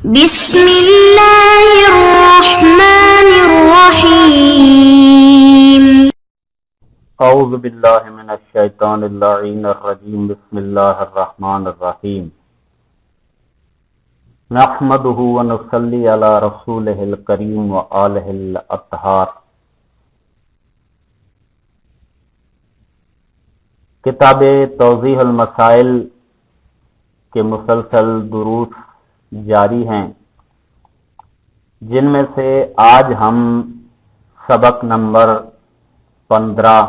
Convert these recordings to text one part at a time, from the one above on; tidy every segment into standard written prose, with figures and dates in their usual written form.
بسم اللہ الرحمن الرحیم اعوذ باللہ من الشیطان اللعین الرجیم بسم اللہ الرحمن الرحیم نحمدہ ونصلی علی رسولہ الکریم وآلہ الاطہار۔ کتاب توضیح المسائل کے مسلسل دروس جاری ہیں، جن میں سے آج ہم سبق نمبر 15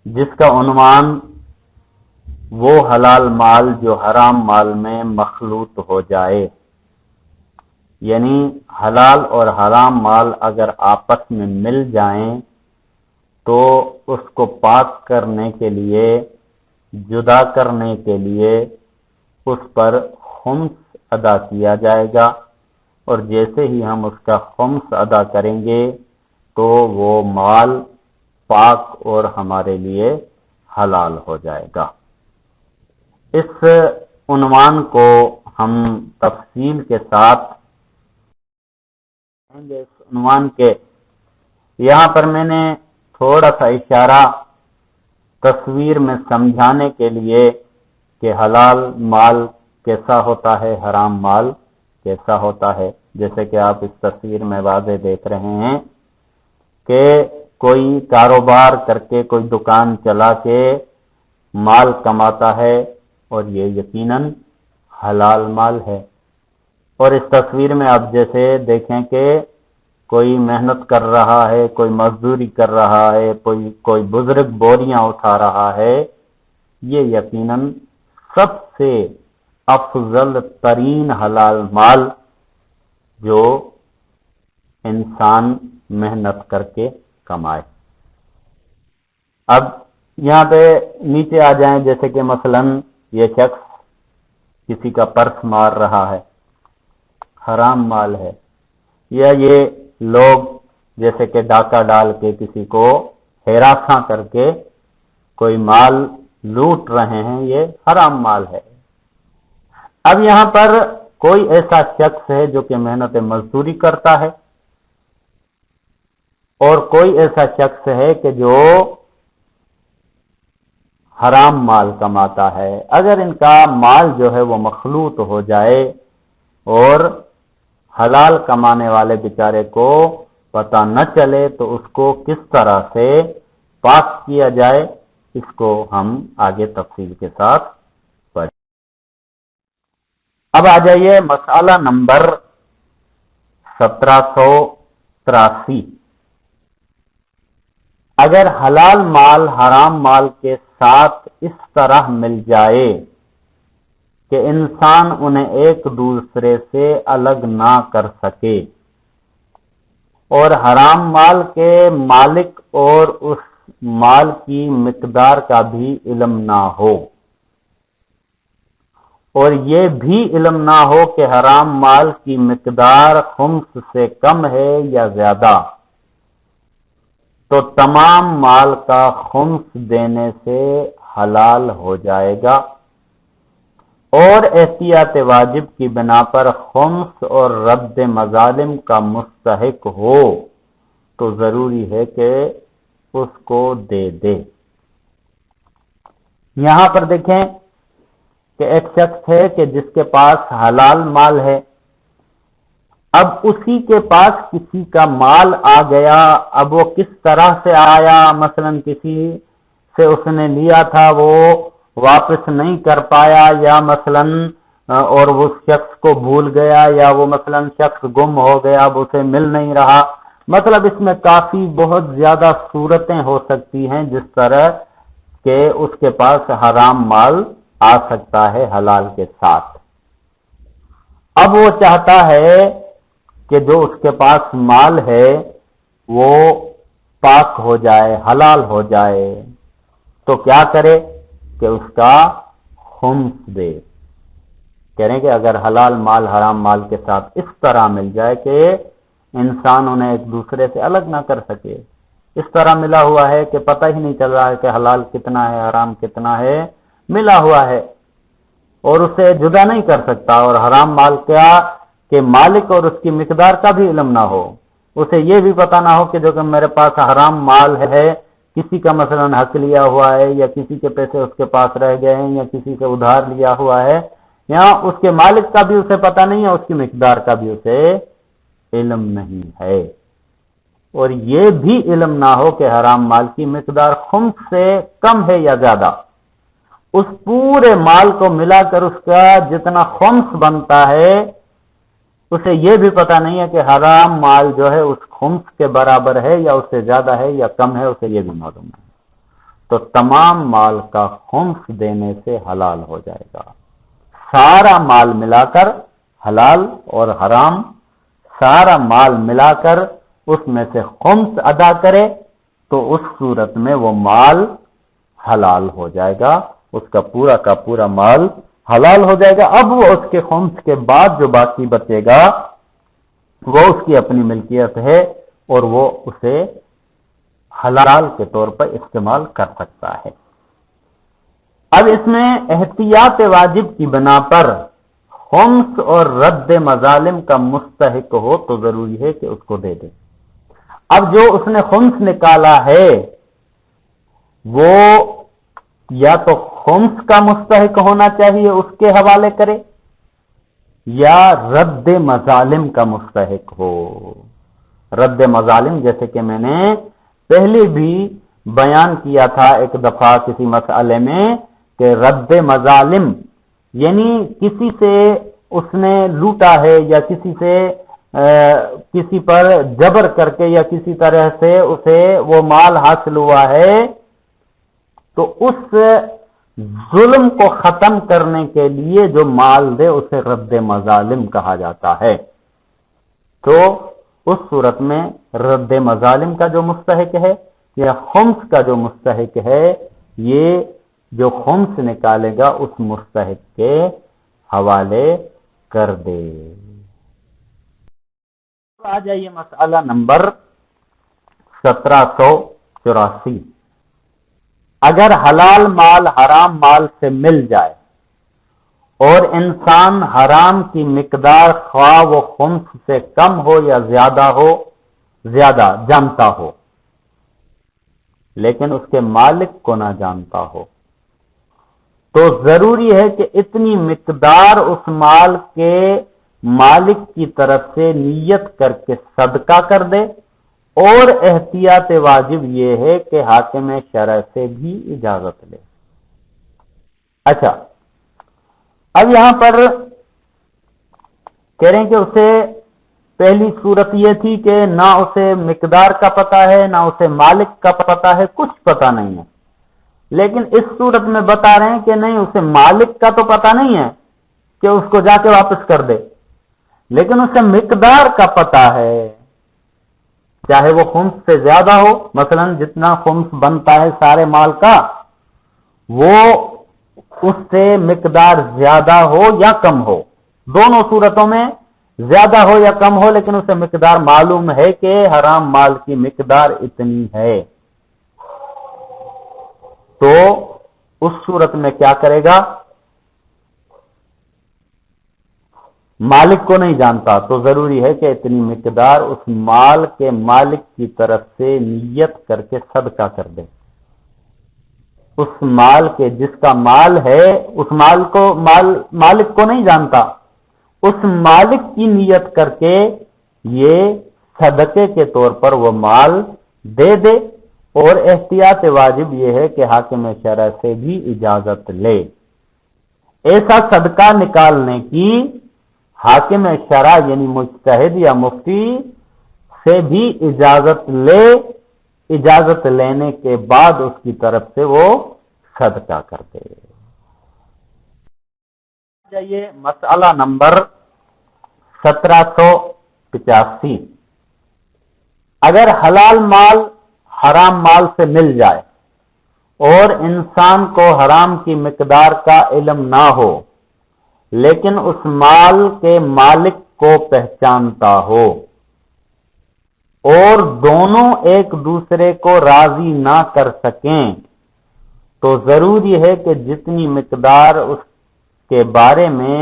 جس کا عنوان وہ حلال مال جو حرام مال میں مخلوط ہو جائے، یعنی حلال اور حرام مال اگر آپس میں مل جائیں تو اس کو پاک کرنے کے لیے، جدا کرنے کے لیے اس پر خمس ادا کیا جائے گا، اور جیسے ہی ہم اس کا خمس ادا کریں گے تو وہ مال پاک اور ہمارے لیے حلال ہو جائے گا۔ اس عنوان کو ہم تفصیل کے ساتھ اس عنوان کے یہاں پر میں نے تھوڑا سا اشارہ تصویر میں سمجھانے کے لیے کہ حلال مال کیسا ہوتا ہے، حرام مال کیسا ہوتا ہے۔ جیسے کہ آپ اس تصویر میں واضح دیکھ رہے ہیں کہ کوئی کاروبار کر کے، کوئی دکان چلا کے مال کماتا ہے اور یہ یقیناً حلال مال ہے۔ اور اس تصویر میں آپ جیسے دیکھیں کہ کوئی محنت کر رہا ہے، کوئی مزدوری کر رہا ہے، کوئی بزرگ بوریاں اٹھا رہا ہے، یہ یقیناً سب سے افضل ترین حلال مال جو انسان محنت کر کے کمائے۔ اب یہاں پہ نیچے آ جائیں، جیسے کہ مثلا یہ شخص کسی کا پرس مار رہا ہے، حرام مال ہے، یا یہ لوگ جیسے کہ ڈاکہ ڈال کے کسی کو ہراساں کر کے کوئی مال لوٹ رہے ہیں، یہ حرام مال ہے۔ اب یہاں پر کوئی ایسا شخص ہے جو کہ محنت مزدوری کرتا ہے، اور کوئی ایسا شخص ہے کہ جو حرام مال کماتا ہے۔ اگر ان کا مال جو ہے وہ مخلوط ہو جائے اور حلال کمانے والے بیچارے کو پتہ نہ چلے تو اس کو کس طرح سے پاک کیا جائے، اس کو ہم آگے تفصیل کے ساتھ پڑھیں۔ اب آ جائیے مسئلہ نمبر 1783۔ اگر حلال مال حرام مال کے ساتھ اس طرح مل جائے کہ انسان انہیں ایک دوسرے سے الگ نہ کر سکے، اور حرام مال کے مالک اور اس مال کی مقدار کا بھی علم نہ ہو، اور یہ بھی علم نہ ہو کہ حرام مال کی مقدار خمس سے کم ہے یا زیادہ، تو تمام مال کا خمس دینے سے حلال ہو جائے گا، اور احتیاط واجب کی بنا پر خمس اور رد مظالم کا مستحق ہو تو ضروری ہے کہ اس کو دے دے۔ یہاں پر دیکھیں کہ ایک شخص ہے کہ جس کے پاس حلال مال ہے، اب اسی کے پاس کسی کا مال آ گیا، اب وہ کس طرح سے آیا، مثلا کسی سے اس نے لیا تھا وہ واپس نہیں کر پایا، یا مثلا اور وہ شخص کو بھول گیا، یا وہ مثلا شخص گم ہو گیا، اب اسے مل نہیں رہا، مطلب اس میں کافی بہت زیادہ صورتیں ہو سکتی ہیں جس طرح کہ اس کے پاس حرام مال آ سکتا ہے حلال کے ساتھ۔ اب وہ چاہتا ہے کہ جو اس کے پاس مال ہے وہ پاک ہو جائے، حلال ہو جائے، تو کیا کرے کہ اس کا خمس دے۔ کہہ رہے ہیں کہ اگر حلال مال حرام مال کے ساتھ اس طرح مل جائے کہ انسان انہیں ایک دوسرے سے الگ نہ کر سکے، اس طرح ملا ہوا ہے کہ پتہ ہی نہیں چل رہا ہے کہ حلال کتنا ہے، حرام کتنا ہے، ملا ہوا ہے، اور اسے جدا نہیں کر سکتا، اور حرام مال کیا کہ مالک اور اس کی مقدار کا بھی علم نہ ہو، اسے یہ بھی پتہ نہ ہو کہ جو کہ میرے پاس حرام مال ہے، کسی کا مثلا حق لیا ہوا ہے، یا کسی کے پیسے اس کے پاس رہ گئے ہیں، یا کسی سے ادھار لیا ہوا ہے، یا اس کے مالک کا بھی اسے پتہ نہیں ہے، اس کی مقدار کا بھی اسے علم نہیں ہے، اور یہ بھی علم نہ ہو کہ حرام مال کی مقدار خمس سے کم ہے یا زیادہ، اس پورے مال کو ملا کر اس کا جتنا خمس بنتا ہے اسے یہ بھی پتہ نہیں ہے کہ حرام مال جو ہے اس خمس کے برابر ہے یا اس سے زیادہ ہے یا کم ہے، اسے یہ بھی معلوم ہے، تو تمام مال کا خمس دینے سے حلال ہو جائے گا۔ سارا مال ملا کر حلال اور حرام، سارا مال ملا کر اس میں سے خمس ادا کرے تو اس صورت میں وہ مال حلال ہو جائے گا، اس کا پورا مال حلال ہو جائے گا۔ اب وہ اس کے خمس کے بعد جو باقی بچے گا وہ اس کی اپنی ملکیت ہے، اور وہ اسے حلال کے طور پر استعمال کر سکتا ہے۔ اب اس میں احتیاط واجب کی بنا پر خمس اور رد مظالم کا مستحق ہو تو ضروری ہے کہ اس کو دے دے۔ اب جو اس نے خمس نکالا ہے وہ یا تو خمس کا مستحق ہونا چاہیے، اس کے حوالے کرے، یا رد مظالم کا مستحق ہو۔ رد مظالم جیسے کہ میں نے پہلے بھی بیان کیا تھا ایک دفعہ کسی مسئلے میں کہ رد مظالم یعنی کسی سے اس نے لوٹا ہے یا کسی پر جبر کر کے یا کسی طرح سے اسے وہ مال حاصل ہوا ہے، تو اس ظلم کو ختم کرنے کے لیے جو مال دے اسے رد مظالم کہا جاتا ہے۔ تو اس صورت میں رد مظالم کا جو مستحق ہے یا خمس کا جو مستحق ہے، یہ جو خمس نکالے گا اس مستحق کے حوالے کر دے۔ آ جائیے مسئلہ نمبر 1784۔ اگر حلال مال حرام مال سے مل جائے اور انسان حرام کی مقدار خواہ وہ خمس سے کم ہو یا زیادہ جانتا ہو، لیکن اس کے مالک کو نہ جانتا ہو، تو ضروری ہے کہ اتنی مقدار اس مال کے مالک کی طرف سے نیت کر کے صدقہ کر دے، اور احتیاط واجب یہ ہے کہ حاکم شرع سے بھی اجازت لے۔ اچھا، اب یہاں پر کہہ رہے ہیں کہ اسے پہلی صورت یہ تھی کہ نہ اسے مقدار کا پتہ ہے نہ اسے مالک کا پتہ ہے، کچھ پتہ نہیں ہے، لیکن اس صورت میں بتا رہے ہیں کہ نہیں، اسے مالک کا تو پتہ نہیں ہے کہ اس کو جا کے واپس کر دے، لیکن اسے مقدار کا پتہ ہے، چاہے وہ خمس سے زیادہ ہو، مثلا جتنا خمس بنتا ہے سارے مال کا وہ اس سے مقدار زیادہ ہو یا کم ہو، دونوں صورتوں میں زیادہ ہو یا کم ہو، لیکن اسے مقدار معلوم ہے کہ حرام مال کی مقدار اتنی ہے، تو اس صورت میں کیا کرے گا؟ مالک کو نہیں جانتا تو ضروری ہے کہ اتنی مقدار اس مال کے مالک کی طرف سے نیت کر کے صدقہ کر دے۔ اس مال کے جس کا مال ہے اس مالک کو نہیں جانتا، اس مالک کی نیت کر کے یہ صدقے کے طور پر وہ مال دے دے، اور احتیاط واجب یہ ہے کہ حاکم شرع سے بھی اجازت لے۔ ایسا صدقہ نکالنے کی حاکم شرع یعنی مجتہد یا مفتی سے بھی اجازت لے، اجازت لینے کے بعد اس کی طرف سے وہ صدقہ کر دے۔ یہ مسئلہ نمبر 1785۔ اگر حلال مال حرام مال سے مل جائے اور انسان کو حرام کی مقدار کا علم نہ ہو، لیکن اس مال کے مالک کو پہچانتا ہو، اور دونوں ایک دوسرے کو راضی نہ کر سکیں، تو ضروری ہے کہ جتنی مقدار اس کے بارے میں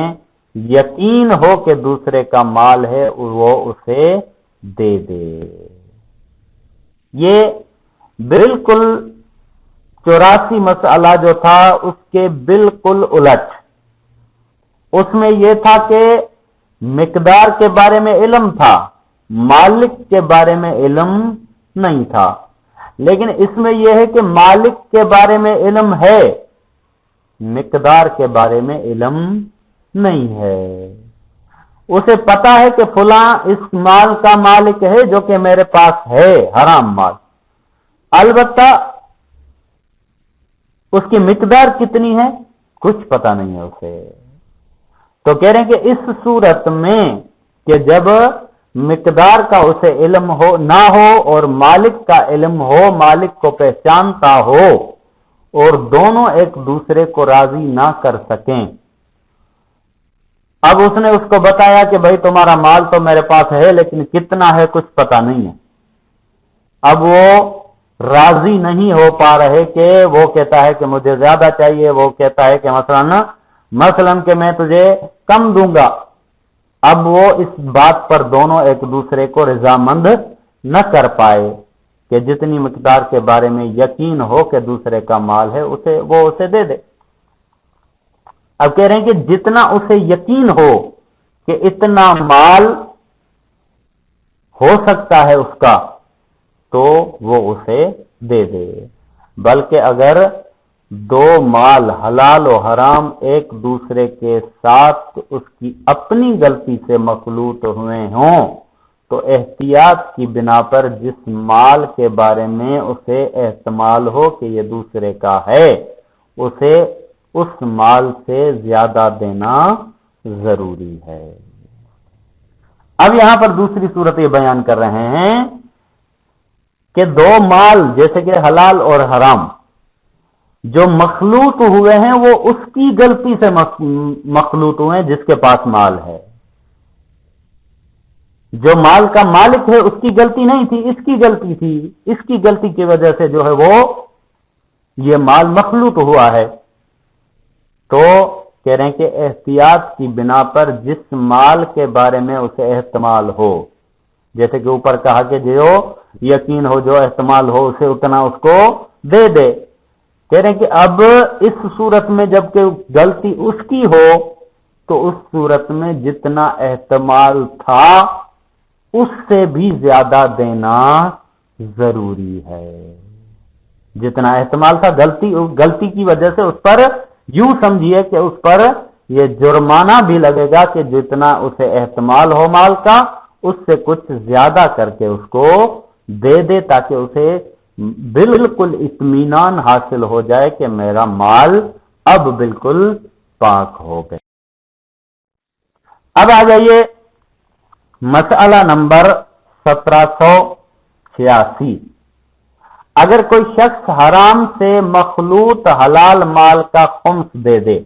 یقین ہو کہ دوسرے کا مال ہے وہ اسے دے دے. یہ بالکل 84 مسئلہ جو تھا اس کے بالکل الٹ. اس میں یہ تھا کہ مقدار کے بارے میں علم تھا، مالک کے بارے میں علم نہیں تھا. لیکن اس میں یہ ہے کہ مالک کے بارے میں علم ہے، مقدار کے بارے میں علم نہیں ہے. اسے پتا ہے کہ فلاں اس مال کا مالک ہے جو کہ میرے پاس ہے، حرام مال. البتہ اس کی مقدار کتنی ہے کچھ پتا نہیں ہے اسے. تو کہہ رہے ہیں کہ اس صورت میں کہ جب مقدار کا اسے علم ہو نہ ہو اور مالک کا علم ہو، مالک کو پہچانتا ہو اور دونوں ایک دوسرے کو راضی نہ کر سکیں. اب اس نے اس کو بتایا کہ بھائی تمہارا مال تو میرے پاس ہے لیکن کتنا ہے کچھ پتا نہیں ہے. اب وہ راضی نہیں ہو پا رہے کہ وہ کہتا ہے کہ مجھے زیادہ چاہیے، وہ کہتا ہے کہ مثلا کہ میں تجھے کم دوں گا. اب وہ اس بات پر دونوں ایک دوسرے کو رضامند نہ کر پائے کہ جتنی مقدار کے بارے میں یقین ہو کہ دوسرے کا مال ہے وہ اسے دے دے. اب کہہ رہے ہیں کہ جتنا اسے یقین ہو کہ اتنا مال ہو سکتا ہے اس کا تو وہ اسے دے دے. بلکہ اگر دو مال حلال و حرام ایک دوسرے کے ساتھ اس کی اپنی غلطی سے مخلوط ہوئے ہوں تو احتیاط کی بنا پر جس مال کے بارے میں اسے احتمال ہو کہ یہ دوسرے کا ہے اسے اس مال سے زیادہ دینا ضروری ہے. اب یہاں پر دوسری صورت یہ بیان کر رہے ہیں کہ دو مال جیسے کہ حلال اور حرام جو مخلوط ہوئے ہیں وہ اس کی غلطی سے مخلوط ہوئے ہیں جس کے پاس مال ہے. جو مال کا مالک ہے اس کی غلطی نہیں تھی، اس کی غلطی تھی. اس کی غلطی کی وجہ سے جو ہے وہ یہ مال مخلوط ہوا ہے. تو کہہ رہے ہیں کہ احتیاط کی بنا پر جس مال کے بارے میں اسے احتمال ہو، جیسے کہ اوپر کہا کہ جو یقین ہو جو احتمال ہو اسے اتنا اس کو دے دے. کہہ رہے ہیں کہ اب اس صورت میں جب کہ غلطی اس کی ہو تو اس صورت میں جتنا احتمال تھا اس سے بھی زیادہ دینا ضروری ہے. جتنا احتمال تھا غلطی کی وجہ سے اس پر یوں سمجھیے کہ اس پر یہ جرمانہ بھی لگے گا کہ جتنا اسے احتمال ہو مال کا اس سے کچھ زیادہ کر کے اس کو دے دے تاکہ اسے بالکل اطمینان حاصل ہو جائے کہ میرا مال اب بالکل پاک ہو گیا. اب آ جائیے مسئلہ نمبر 1786. اگر کوئی شخص حرام سے مخلوط حلال مال کا خمس دے دے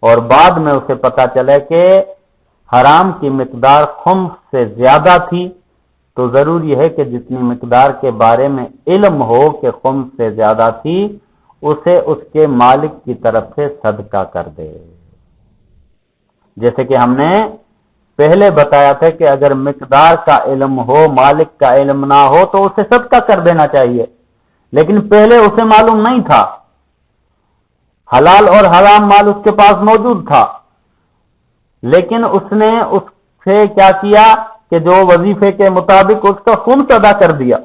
اور بعد میں اسے پتا چلے کہ حرام کی مقدار خمس سے زیادہ تھی تو ضروری ہے کہ جتنی مقدار کے بارے میں علم ہو کہ خمس سے زیادہ تھی اسے اس کے مالک کی طرف سے صدقہ کر دے. جیسے کہ ہم نے پہلے بتایا تھا کہ اگر مقدار کا علم ہو مالک کا علم نہ ہو تو اسے صدقہ کر دینا چاہیے، لیکن پہلے اسے معلوم نہیں تھا. حلال اور حرام مال اس کے پاس موجود تھا لیکن اس نے اس سے کیا کیا کہ جو وظیفے کے مطابق اس کا خمس ادا کر دیا.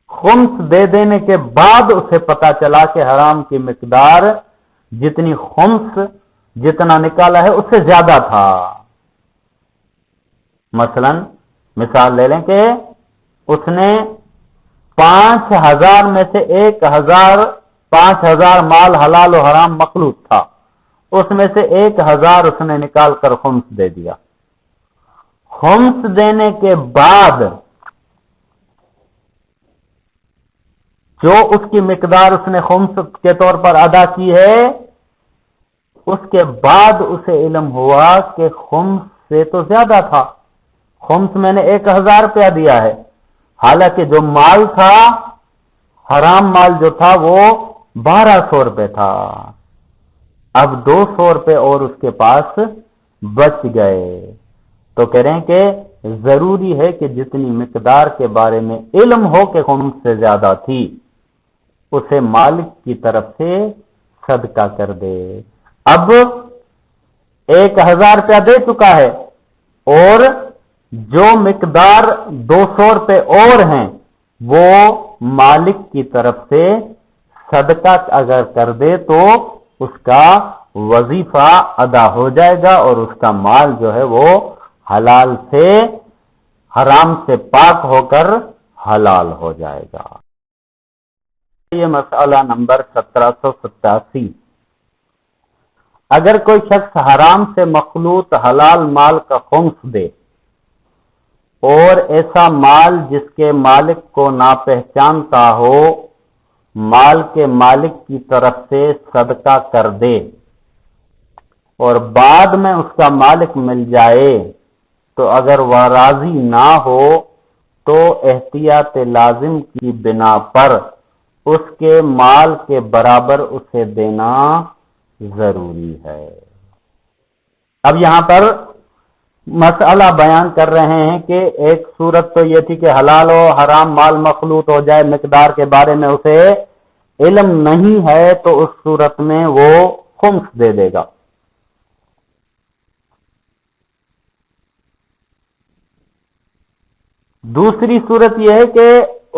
خمس دے دینے کے بعد اسے پتا چلا کہ حرام کی مقدار جتنی خمس جتنا نکالا ہے اس سے زیادہ تھا. مثلا مثال لے لیں کہ اس نے 5000 میں سے 5000 مال حلال و حرام مخلوط تھا، اس میں سے 1000 اس نے نکال کر خمس دے دیا. خمس دینے کے بعد جو اس کی مقدار اس نے خمس کے طور پر ادا کی ہے اس کے بعد اسے علم ہوا کہ خمس سے تو زیادہ تھا. خمس میں نے 1000 روپیہ دیا ہے حالانکہ جو مال تھا حرام مال جو تھا وہ 1200 روپے تھا. اب 200 روپے اور اس کے پاس بچ گئے، تو کہہ رہے ہیں کہ ضروری ہے کہ جتنی مقدار کے بارے میں علم ہو کہ خمس سے زیادہ تھی، اسے مالک کی طرف سے صدقہ کر دے۔ اب 1000 روپیہ دے چکا ہے اور جو مقدار 200 روپے اور ہیں وہ مالک کی طرف سے صدقہ اگر کر دے تو اس کا وظیفہ ادا ہو جائے گا اور اس کا مال جو ہے وہ حلال سے حرام سے پاک ہو کر حلال ہو جائے گا۔ یہ مسئلہ نمبر 1787۔ اگر کوئی شخص حرام سے مخلوط حلال مال کا خمس دے اور ایسا مال جس کے مالک کو ناپہچانتا ہو مال کے مالک کی طرف سے صدقہ کر دے اور بعد میں اس کا مالک مل جائے تو اگر وہ راضی نہ ہو تو احتیاط لازم کی بنا پر اس کے مال کے برابر اسے دینا ضروری ہے۔ اب یہاں پر مسئلہ بیان کر رہے ہیں کہ ایک صورت تو یہ تھی کہ حلال و حرام مال مخلوط ہو جائے، مقدار کے بارے میں اسے علم نہیں ہے تو اس صورت میں وہ خمس دے دے گا۔ دوسری صورت یہ ہے کہ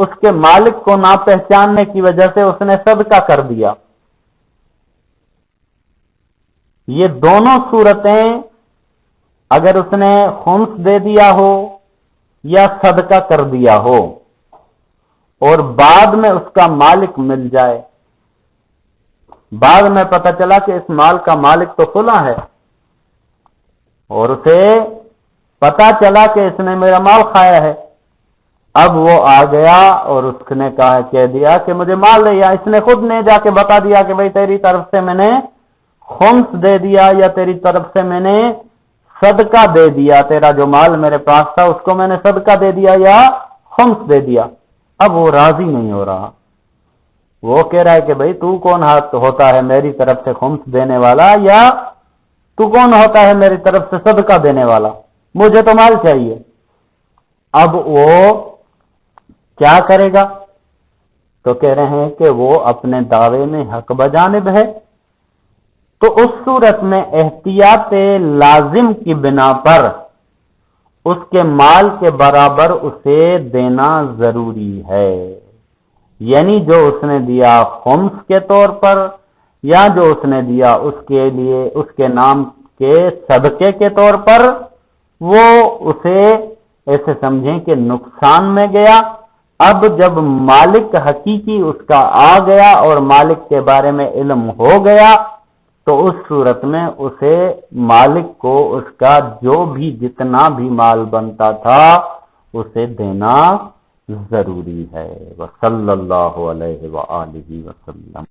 اس کے مالک کو نہ پہچاننے کی وجہ سے اس نے صدقہ کر دیا۔ یہ دونوں صورتیں اگر اس نے خمس دے دیا ہو یا صدقہ کر دیا ہو اور بعد میں اس کا مالک مل جائے، بعد میں پتہ چلا کہ اس مال کا مالک تو فلاں ہے اور اسے پتہ چلا کہ اس نے میرا مال کھایا ہے، اب وہ آ گیا اور اس نے کہہ دیا کہ مجھے مال دے، یا اس نے خود نے جا کے بتا دیا کہ بھئی تیری طرف سے میں نے خمس دے دیا یا تیری طرف سے میں نے صدقہ دے دیا، تیرا جو مال میرے پاس تھا اس کو میں نے صدقہ دے دیا یا خمس دے دیا۔ اب وہ راضی نہیں ہو رہا، وہ کہہ رہا ہے کہ بھئی تو کون ہوتا ہے میری طرف سے خمس دینے والا، یا تو کون ہوتا ہے میری طرف سے صدقہ دینے والا، مجھے تو مال چاہیے۔ اب وہ کیا کرے گا؟ تو کہہ رہے ہیں کہ وہ اپنے دعوے میں حق بجانب ہے، تو اس صورت میں احتیاط لازم کی بنا پر اس کے مال کے برابر اسے دینا ضروری ہے، یعنی جو اس نے دیا خمس کے طور پر یا جو اس نے دیا اس کے لیے اس کے نام کے صدقے کے طور پر، وہ اسے ایسے سمجھیں کہ نقصان میں گیا۔ اب جب مالک حقیقی اس کا آ گیا اور مالک کے بارے میں علم ہو گیا تو اس صورت میں اسے مالک کو اس کا جو بھی جتنا بھی مال بنتا تھا اسے دینا ضروری ہے۔ وصلی اللہ علیہ وآلہ وسلم۔